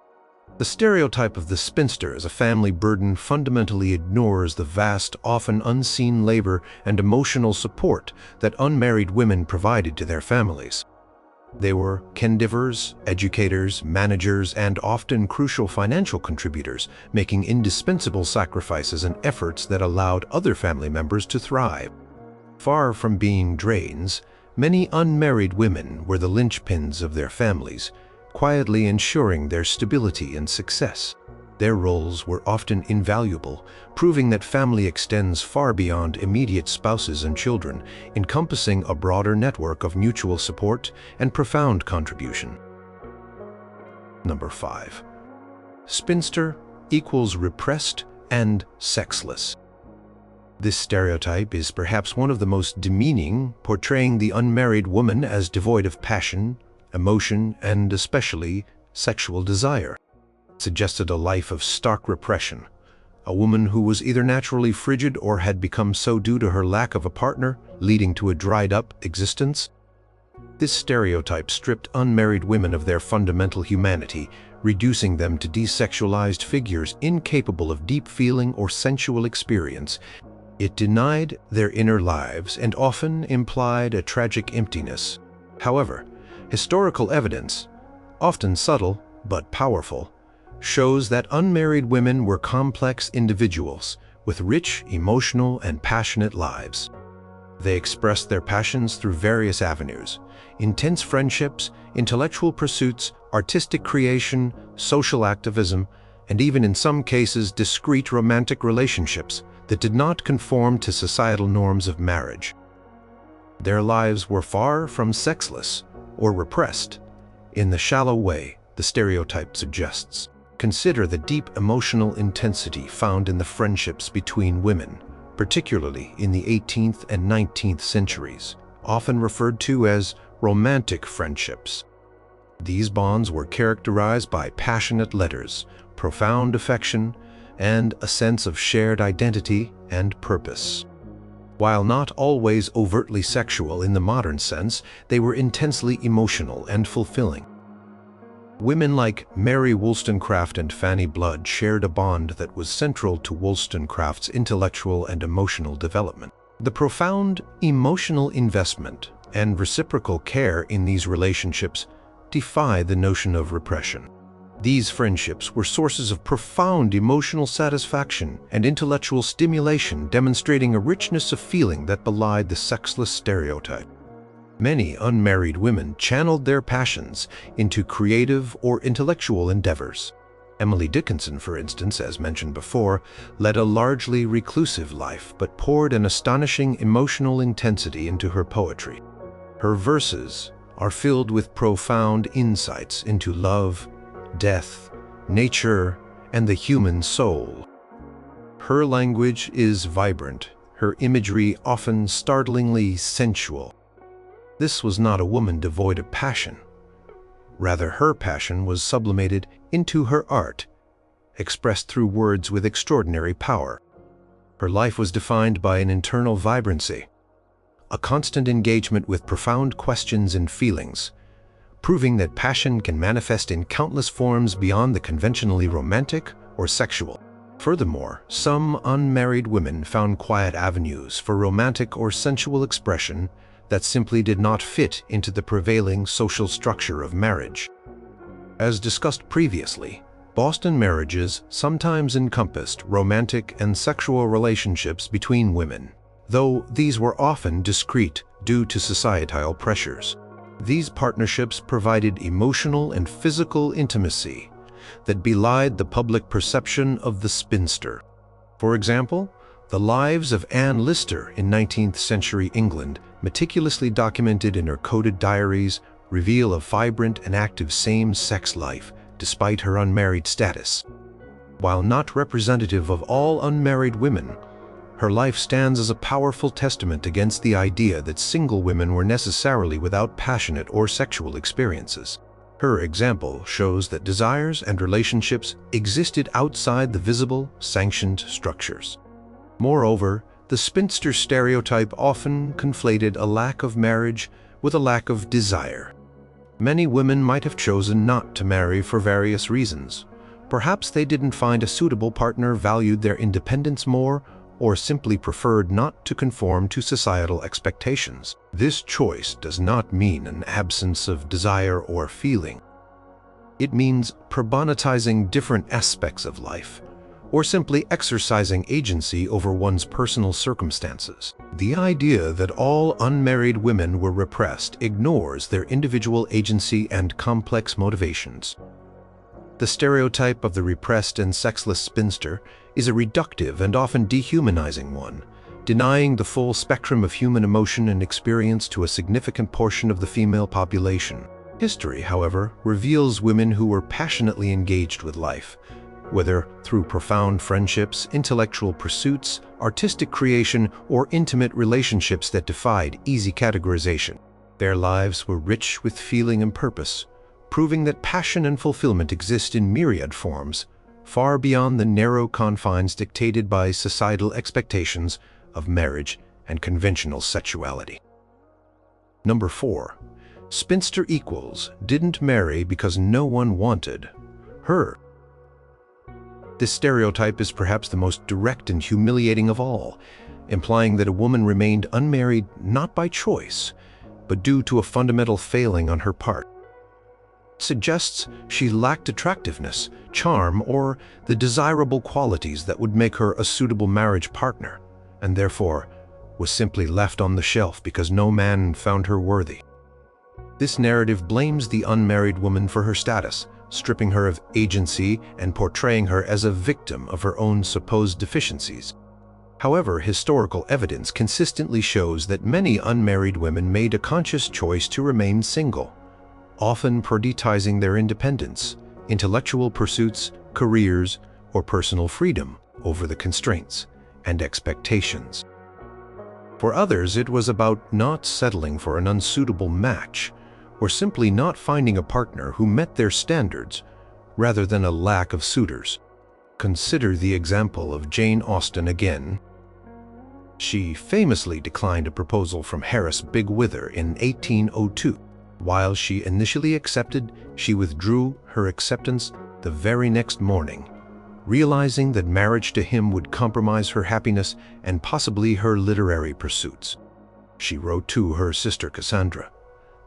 The stereotype of the spinster as a family burden fundamentally ignores the vast, often unseen labor and emotional support that unmarried women provided to their families. They were caregivers, educators, managers, and often crucial financial contributors, making indispensable sacrifices and efforts that allowed other family members to thrive. Far from being drains, many unmarried women were the linchpins of their families, quietly ensuring their stability and success. Their roles were often invaluable, proving that family extends far beyond immediate spouses and children, encompassing a broader network of mutual support and profound contribution. Number 5. Spinster equals repressed and sexless. This stereotype is perhaps one of the most demeaning, portraying the unmarried woman as devoid of passion, emotion, and especially sexual desire. It suggested a life of stark repression, a woman who was either naturally frigid or had become so due to her lack of a partner, leading to a dried-up existence. This stereotype stripped unmarried women of their fundamental humanity, reducing them to desexualized figures incapable of deep feeling or sensual experience. It denied their inner lives and often implied a tragic emptiness. However, historical evidence, often subtle but powerful, shows that unmarried women were complex individuals with rich, emotional, and passionate lives. They expressed their passions through various avenues: intense friendships, intellectual pursuits, artistic creation, social activism, and even in some cases discreet romantic relationships that did not conform to societal norms of marriage. Their lives were far from sexless or repressed in the shallow way the stereotype suggests. Consider the deep emotional intensity found in the friendships between women, particularly in the 18th and 19th centuries, often referred to as romantic friendships. These bonds were characterized by passionate letters, profound affection, and a sense of shared identity and purpose. While not always overtly sexual in the modern sense, they were intensely emotional and fulfilling. Women like Mary Wollstonecraft and Fanny Blood shared a bond that was central to Wollstonecraft's intellectual and emotional development. The profound emotional investment and reciprocal care in these relationships defy the notion of repression. These friendships were sources of profound emotional satisfaction and intellectual stimulation, demonstrating a richness of feeling that belied the sexless stereotype. Many unmarried women channeled their passions into creative or intellectual endeavors. Emily Dickinson, for instance, as mentioned before, led a largely reclusive life but poured an astonishing emotional intensity into her poetry. Her verses are filled with profound insights into love, death, nature, and the human soul. Her language is vibrant, her imagery often startlingly sensual. This was not a woman devoid of passion. Rather, her passion was sublimated into her art, expressed through words with extraordinary power. Her life was defined by an internal vibrancy, a constant engagement with profound questions and feelings, proving that passion can manifest in countless forms beyond the conventionally romantic or sexual. Furthermore, some unmarried women found quiet avenues for romantic or sensual expression that simply did not fit into the prevailing social structure of marriage. As discussed previously, Boston marriages sometimes encompassed romantic and sexual relationships between women, though these were often discreet due to societal pressures. These partnerships provided emotional and physical intimacy that belied the public perception of the spinster. For example, the lives of Anne Lister in 19th century England, meticulously documented in her coded diaries, reveal a vibrant and active same-sex life despite her unmarried status. While not representative of all unmarried women, her life stands as a powerful testament against the idea that single women were necessarily without passionate or sexual experiences. Her example shows that desires and relationships existed outside the visible, sanctioned structures. Moreover, the spinster stereotype often conflated a lack of marriage with a lack of desire. Many women might have chosen not to marry for various reasons. Perhaps they didn't find a suitable partner, valued their independence more, or simply preferred not to conform to societal expectations. This choice does not mean an absence of desire or feeling. It means prebonitizing different aspects of life, or simply exercising agency over one's personal circumstances. The idea that all unmarried women were repressed ignores their individual agency and complex motivations. The stereotype of the repressed and sexless spinster is a reductive and often dehumanizing one, denying the full spectrum of human emotion and experience to a significant portion of the female population. History, however, reveals women who were passionately engaged with life, whether through profound friendships, intellectual pursuits, artistic creation, or intimate relationships that defied easy categorization. Their lives were rich with feeling and purpose, proving that passion and fulfillment exist in myriad forms, far beyond the narrow confines dictated by societal expectations of marriage and conventional sexuality. Number 4. Spinster equals didn't marry because no one wanted her. This stereotype is perhaps the most direct and humiliating of all, implying that a woman remained unmarried not by choice, but due to a fundamental failing on her part. It suggests she lacked attractiveness, charm, or the desirable qualities that would make her a suitable marriage partner, and therefore was simply left on the shelf because no man found her worthy. This narrative blames the unmarried woman for her status, stripping her of agency and portraying her as a victim of her own supposed deficiencies. However, historical evidence consistently shows that many unmarried women made a conscious choice to remain single, often prioritizing their independence, intellectual pursuits, careers, or personal freedom over the constraints and expectations. For others, it was about not settling for an unsuitable match, or simply not finding a partner who met their standards, rather than a lack of suitors. Consider the example of Jane Austen again. She famously declined a proposal from Harris Bigwither in 1802. While she initially accepted, she withdrew her acceptance the very next morning, realizing that marriage to him would compromise her happiness and possibly her literary pursuits. She wrote to her sister Cassandra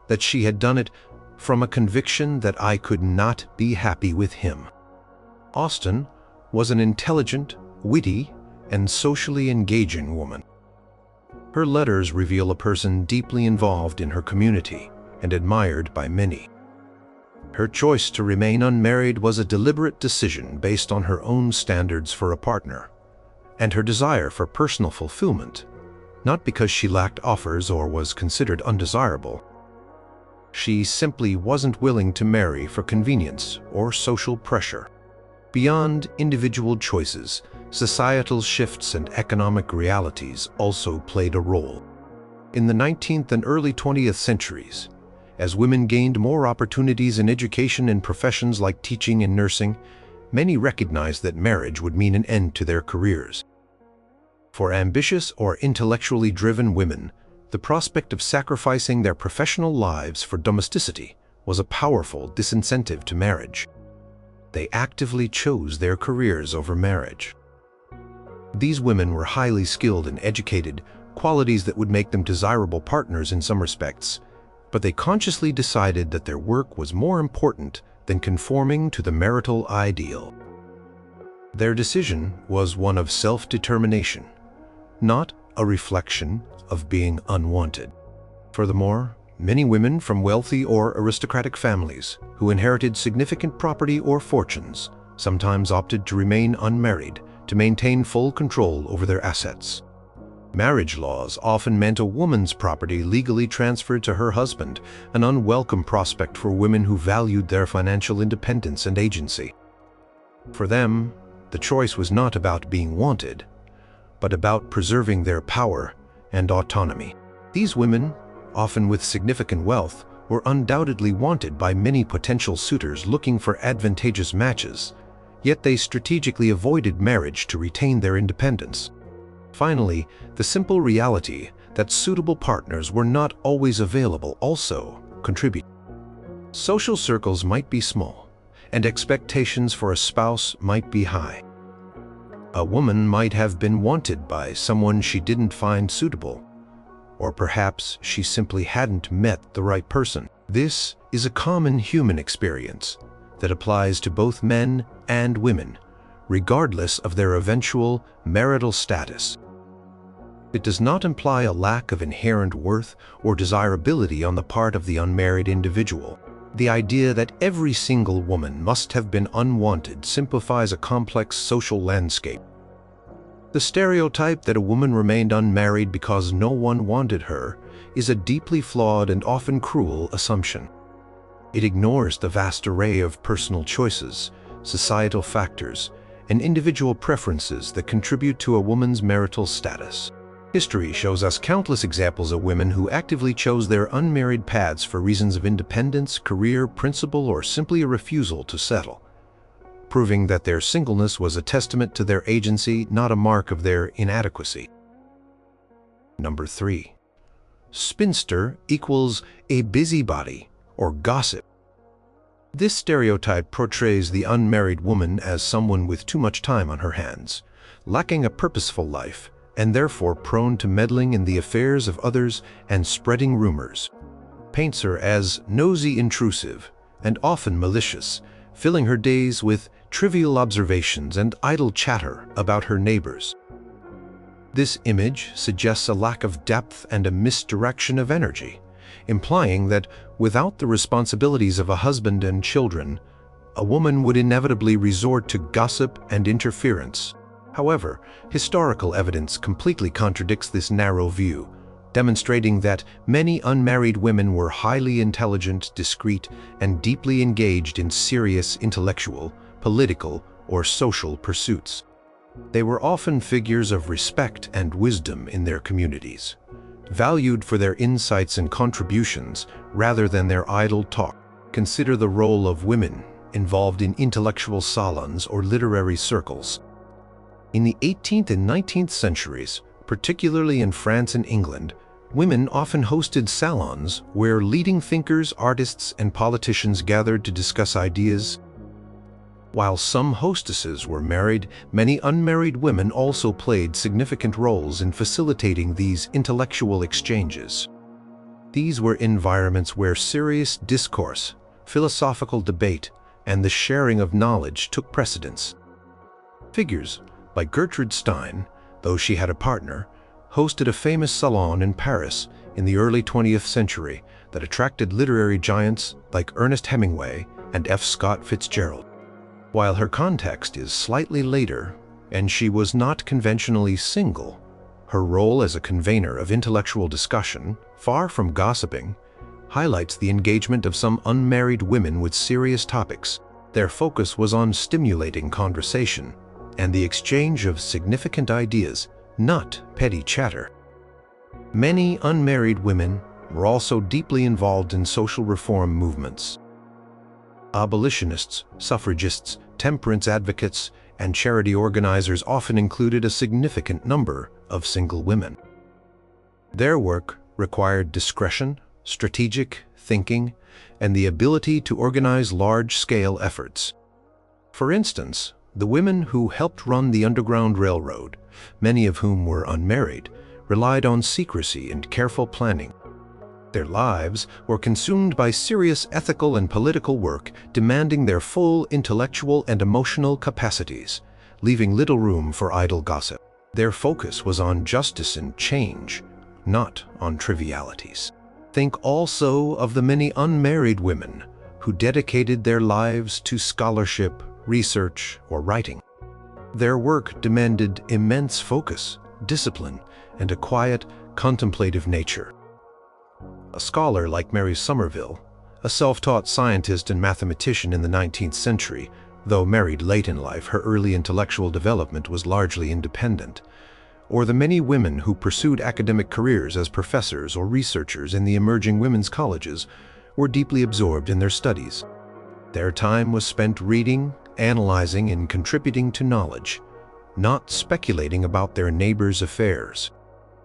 that she had done it from a conviction that I could not be happy with him. Austen was an intelligent, witty, and socially engaging woman. Her letters reveal a person deeply involved in her community and admired by many. Her choice to remain unmarried was a deliberate decision based on her own standards for a partner and her desire for personal fulfillment, not because she lacked offers or was considered undesirable. She simply wasn't willing to marry for convenience or social pressure. Beyond individual choices, societal shifts and economic realities also played a role. In the 19th and early 20th centuries, as women gained more opportunities in education and professions like teaching and nursing, many recognized that marriage would mean an end to their careers. For ambitious or intellectually driven women, the prospect of sacrificing their professional lives for domesticity was a powerful disincentive to marriage. They actively chose their careers over marriage. These women were highly skilled and educated, qualities that would make them desirable partners in some respects, but they consciously decided that their work was more important than conforming to the marital ideal. Their decision was one of self-determination, not a reflection of being unwanted. Furthermore, many women from wealthy or aristocratic families who inherited significant property or fortunes sometimes opted to remain unmarried to maintain full control over their assets. Marriage laws often meant a woman's property legally transferred to her husband, an unwelcome prospect for women who valued their financial independence and agency. For them, the choice was not about being wanted, but about preserving their power and autonomy. These women, often with significant wealth, were undoubtedly wanted by many potential suitors looking for advantageous matches, yet they strategically avoided marriage to retain their independence. Finally, the simple reality that suitable partners were not always available also contributed. Social circles might be small, and expectations for a spouse might be high. A woman might have been wanted by someone she didn't find suitable, or perhaps she simply hadn't met the right person. This is a common human experience that applies to both men and women, regardless of their eventual marital status. It does not imply a lack of inherent worth or desirability on the part of the unmarried individual. The idea that every single woman must have been unwanted simplifies a complex social landscape. The stereotype that a woman remained unmarried because no one wanted her is a deeply flawed and often cruel assumption. It ignores the vast array of personal choices, societal factors, and individual preferences that contribute to a woman's marital status. History shows us countless examples of women who actively chose their unmarried paths for reasons of independence, career, principle, or simply a refusal to settle, proving that their singleness was a testament to their agency, not a mark of their inadequacy. Number 3. Spinster equals a busybody or gossip. This stereotype portrays the unmarried woman as someone with too much time on her hands, lacking a purposeful life, and therefore prone to meddling in the affairs of others and spreading rumors. Paints her as nosy, intrusive, and often malicious, filling her days with trivial observations and idle chatter about her neighbors. This image suggests a lack of depth and a misdirection of energy, implying that without the responsibilities of a husband and children, a woman would inevitably resort to gossip and interference. However, historical evidence completely contradicts this narrow view, demonstrating that many unmarried women were highly intelligent, discreet, and deeply engaged in serious intellectual, political, or social pursuits. They were often figures of respect and wisdom in their communities, valued for their insights and contributions rather than their idle talk. Consider the role of women involved in intellectual salons or literary circles. In the 18th and 19th centuries, particularly in France and England, women often hosted salons where leading thinkers, artists, and politicians gathered to discuss ideas. While some hostesses were married, many unmarried women also played significant roles in facilitating these intellectual exchanges. These were environments where serious discourse, philosophical debate, and the sharing of knowledge took precedence. Figures like Gertrude Stein, though she had a partner, hosted a famous salon in Paris in the early 20th century that attracted literary giants like Ernest Hemingway and F. Scott Fitzgerald. While her context is slightly later, and she was not conventionally single, her role as a convener of intellectual discussion, far from gossiping, highlights the engagement of some unmarried women with serious topics. Their focus was on stimulating conversation and the exchange of significant ideas, not petty chatter. Many unmarried women were also deeply involved in social reform movements. Abolitionists, suffragists, temperance advocates, and charity organizers often included a significant number of single women. Their work required discretion, strategic thinking, and the ability to organize large-scale efforts. For instance, the women who helped run the Underground Railroad, many of whom were unmarried, relied on secrecy and careful planning. Their lives were consumed by serious ethical and political work demanding their full intellectual and emotional capacities, leaving little room for idle gossip. Their focus was on justice and change, not on trivialities. Think also of the many unmarried women who dedicated their lives to scholarship, research, or writing. Their work demanded immense focus, discipline, and a quiet, contemplative nature. A scholar like Mary Somerville, a self-taught scientist and mathematician in the 19th century, though married late in life, her early intellectual development was largely independent. Or the many women who pursued academic careers as professors or researchers in the emerging women's colleges were deeply absorbed in their studies. Their time was spent reading, analyzing, and contributing to knowledge, not speculating about their neighbors' affairs.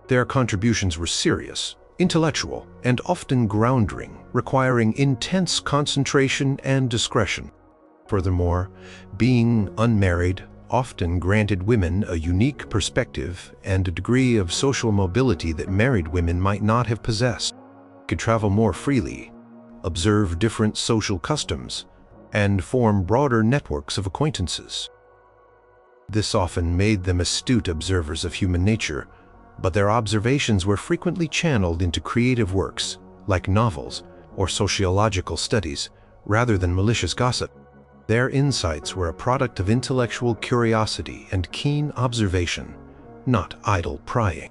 Their contributions were serious, intellectual, and often groundbreaking, requiring intense concentration and discretion. Furthermore, being unmarried often granted women a unique perspective and a degree of social mobility that married women might not have possessed. They could travel more freely, observe different social customs, and form broader networks of acquaintances. This often made them astute observers of human nature, but their observations were frequently channeled into creative works, like novels or sociological studies, rather than malicious gossip. Their insights were a product of intellectual curiosity and keen observation, not idle prying.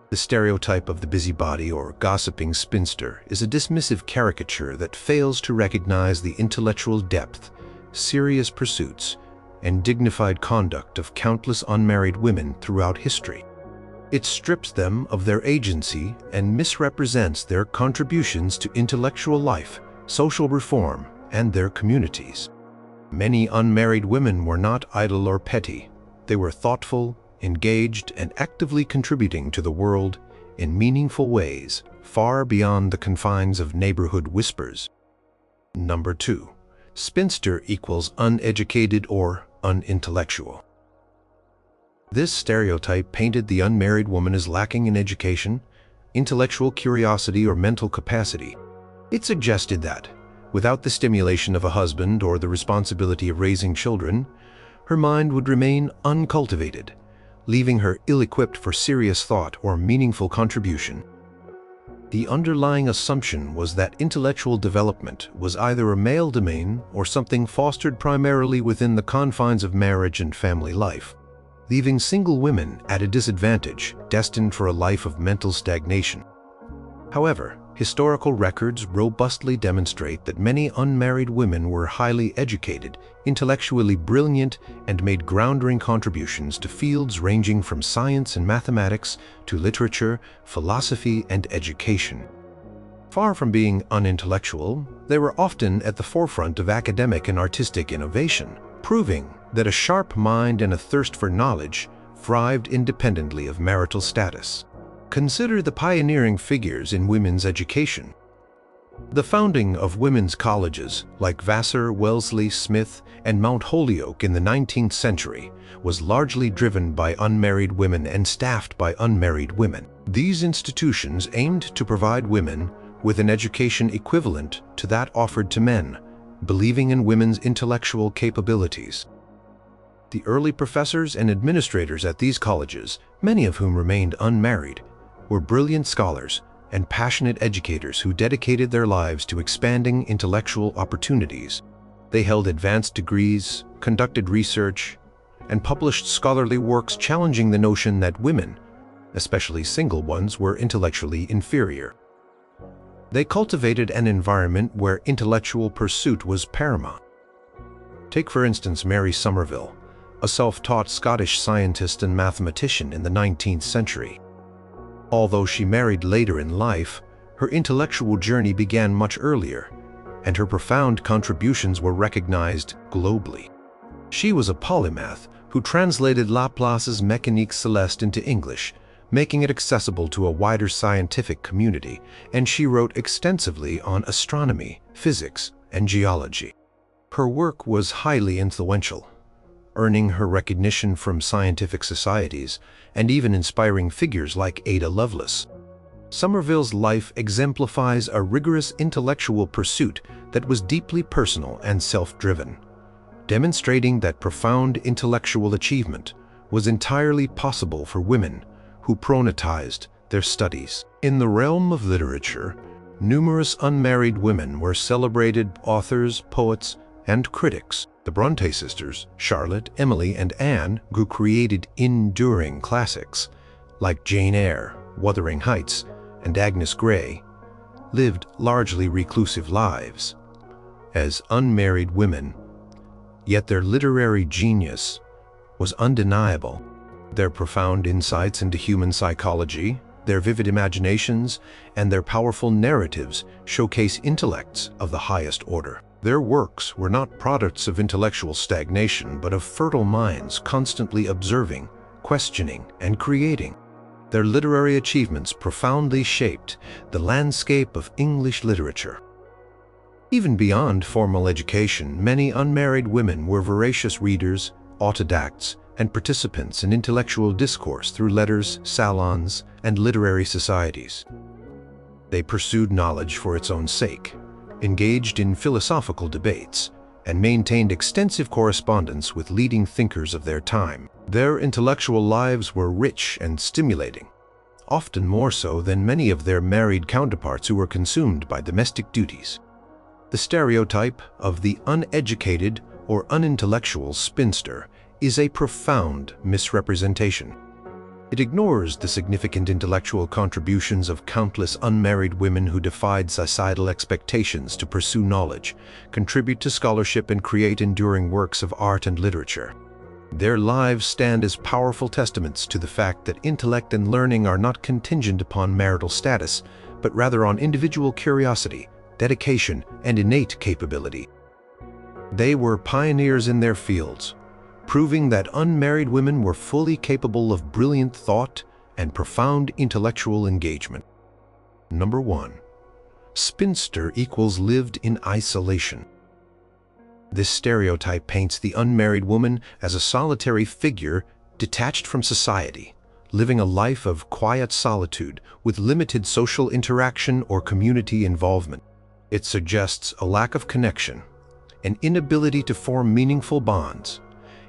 The stereotype of the busybody or gossiping spinster is a dismissive caricature that fails to recognize the intellectual depth, serious pursuits, and dignified conduct of countless unmarried women throughout history. It strips them of their agency and misrepresents their contributions to intellectual life, social reform, and their communities. Many unmarried women were not idle or petty. They were thoughtful, engaged, and actively contributing to the world in meaningful ways, far beyond the confines of neighborhood whispers. Number 2. Spinster equals uneducated or unintellectual. This stereotype painted the unmarried woman as lacking in education, intellectual curiosity, or mental capacity. It suggested that, without the stimulation of a husband or the responsibility of raising children, her mind would remain uncultivated, leaving her ill-equipped for serious thought or meaningful contribution. The underlying assumption was that intellectual development was either a male domain or something fostered primarily within the confines of marriage and family life, leaving single women at a disadvantage, destined for a life of mental stagnation. However, historical records robustly demonstrate that many unmarried women were highly educated, intellectually brilliant, and made groundbreaking contributions to fields ranging from science and mathematics to literature, philosophy, and education. Far from being unintellectual, they were often at the forefront of academic and artistic innovation, proving that a sharp mind and a thirst for knowledge thrived independently of marital status. Consider the pioneering figures in women's education. The founding of women's colleges like Vassar, Wellesley, Smith, and Mount Holyoke in the 19th century was largely driven by unmarried women and staffed by unmarried women. These institutions aimed to provide women with an education equivalent to that offered to men, believing in women's intellectual capabilities. The early professors and administrators at these colleges, many of whom remained unmarried, were brilliant scholars and passionate educators who dedicated their lives to expanding intellectual opportunities. They held advanced degrees, conducted research, and published scholarly works challenging the notion that women, especially single ones, were intellectually inferior. They cultivated an environment where intellectual pursuit was paramount. Take, for instance, Mary Somerville, a self-taught Scottish scientist and mathematician in the 19th century. Although she married later in life, her intellectual journey began much earlier, and her profound contributions were recognized globally. She was a polymath who translated Laplace's Mécanique Céleste into English, making it accessible to a wider scientific community, and she wrote extensively on astronomy, physics, and geology. Her work was highly influential, earning her recognition from scientific societies and even inspiring figures like Ada Lovelace. Somerville's life exemplifies a rigorous intellectual pursuit that was deeply personal and self-driven, demonstrating that profound intellectual achievement was entirely possible for women who prioritized their studies. In the realm of literature, numerous unmarried women were celebrated authors, poets, and critics. The Bronte sisters, Charlotte, Emily, and Anne, who created enduring classics like Jane Eyre, Wuthering Heights, and Agnes Grey, lived largely reclusive lives as unmarried women, yet their literary genius was undeniable. Their profound insights into human psychology, their vivid imaginations, and their powerful narratives showcase intellects of the highest order. Their works were not products of intellectual stagnation, but of fertile minds constantly observing, questioning, and creating. Their literary achievements profoundly shaped the landscape of English literature. Even beyond formal education, many unmarried women were voracious readers, autodacts, and participants in intellectual discourse through letters, salons, and literary societies. They pursued knowledge for its own sake, engaged in philosophical debates, and maintained extensive correspondence with leading thinkers of their time. Their intellectual lives were rich and stimulating, often more so than many of their married counterparts who were consumed by domestic duties. The stereotype of the uneducated or unintellectual spinster is a profound misrepresentation. It ignores the significant intellectual contributions of countless unmarried women who defied societal expectations to pursue knowledge, contribute to scholarship, and create enduring works of art and literature. Their lives stand as powerful testaments to the fact that intellect and learning are not contingent upon marital status, but rather on individual curiosity, dedication, and innate capability. They were pioneers in their fields, proving that unmarried women were fully capable of brilliant thought and profound intellectual engagement. Number 1. Spinster equals lived in isolation. This stereotype paints the unmarried woman as a solitary figure detached from society, living a life of quiet solitude with limited social interaction or community involvement. It suggests a lack of connection, an inability to form meaningful bonds,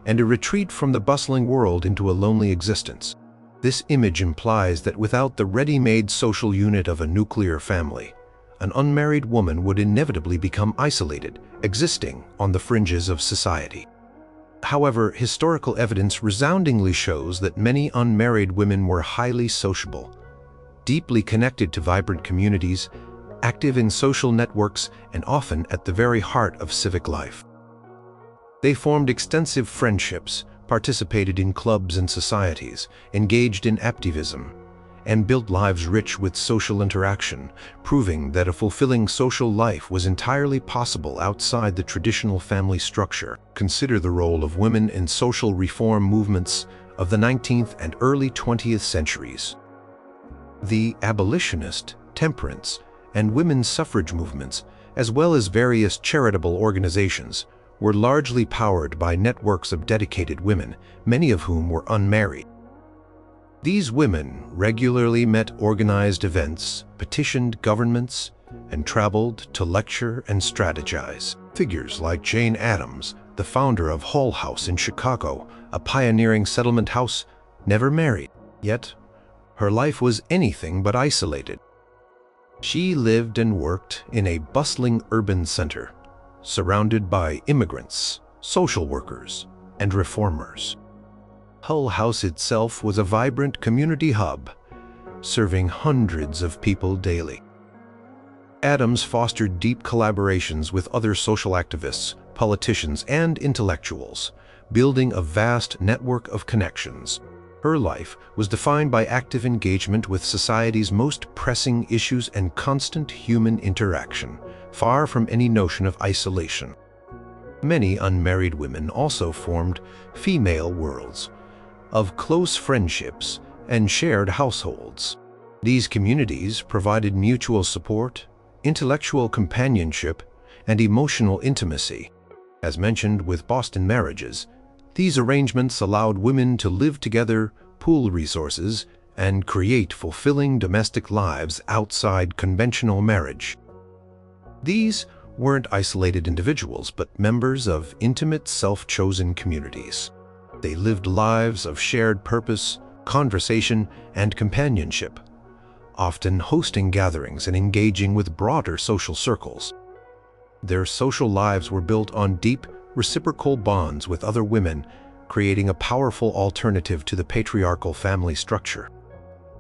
and a retreat from the bustling world into a lonely existence. This image implies that without the ready-made social unit of a nuclear family, an unmarried woman would inevitably become isolated, existing on the fringes of society. However, historical evidence resoundingly shows that many unmarried women were highly sociable, deeply connected to vibrant communities, active in social networks, and often at the very heart of civic life. They formed extensive friendships, participated in clubs and societies, engaged in activism, and built lives rich with social interaction, proving that a fulfilling social life was entirely possible outside the traditional family structure. Consider the role of women in social reform movements of the 19th and early 20th centuries. The abolitionist, temperance, and women's suffrage movements, as well as various charitable organizations, were largely powered by networks of dedicated women, many of whom were unmarried. These women regularly met organized events, petitioned governments, and traveled to lecture and strategize. Figures like Jane Addams, the founder of Hull House in Chicago, a pioneering settlement house, never married. Yet, her life was anything but isolated. She lived and worked in a bustling urban center, surrounded by immigrants, social workers, and reformers. Hull House itself was a vibrant community hub, serving hundreds of people daily. Addams fostered deep collaborations with other social activists, politicians, and intellectuals, building a vast network of connections. Her life was defined by active engagement with society's most pressing issues and constant human interaction, far from any notion of isolation. Many unmarried women also formed female worlds of close friendships and shared households. These communities provided mutual support, intellectual companionship, and emotional intimacy. As mentioned with Boston marriages, these arrangements allowed women to live together, pool resources, and create fulfilling domestic lives outside conventional marriage. These weren't isolated individuals, but members of intimate, self-chosen communities. They lived lives of shared purpose, conversation, and companionship, often hosting gatherings and engaging with broader social circles. Their social lives were built on deep, reciprocal bonds with other women, creating a powerful alternative to the patriarchal family structure.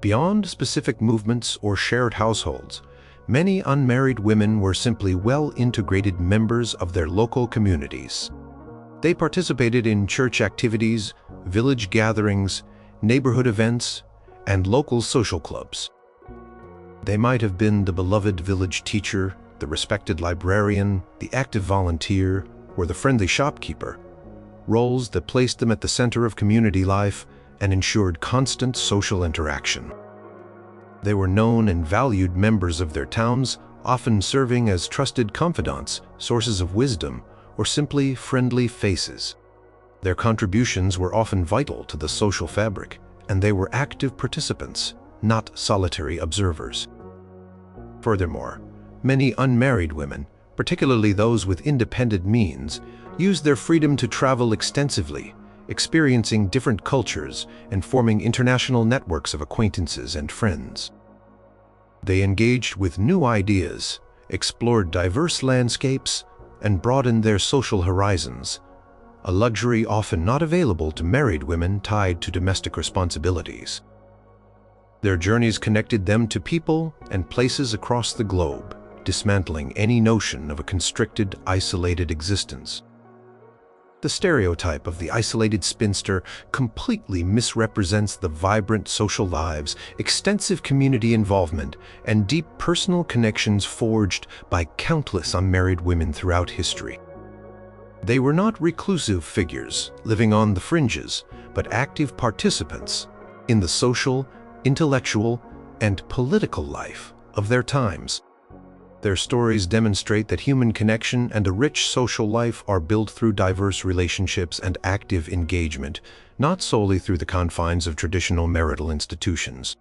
Beyond specific movements or shared households, many unmarried women were simply well-integrated members of their local communities. They participated in church activities, village gatherings, neighborhood events, and local social clubs. They might have been the beloved village teacher, the respected librarian, the active volunteer, or the friendly shopkeeper, roles that placed them at the center of community life and ensured constant social interaction. They were known and valued members of their towns, often serving as trusted confidants, sources of wisdom, or simply friendly faces. Their contributions were often vital to the social fabric, and they were active participants, not solitary observers. Furthermore, many unmarried women, particularly those with independent means, used their freedom to travel extensively, experiencing different cultures and forming international networks of acquaintances and friends. They engaged with new ideas, explored diverse landscapes, and broadened their social horizons, a luxury often not available to married women tied to domestic responsibilities. Their journeys connected them to people and places across the globe, dismantling any notion of a constricted, isolated existence. The stereotype of the isolated spinster completely misrepresents the vibrant social lives, extensive community involvement, and deep personal connections forged by countless unmarried women throughout history. They were not reclusive figures living on the fringes, but active participants in the social, intellectual, and political life of their times. Their stories demonstrate that human connection and a rich social life are built through diverse relationships and active engagement, not solely through the confines of traditional marital institutions.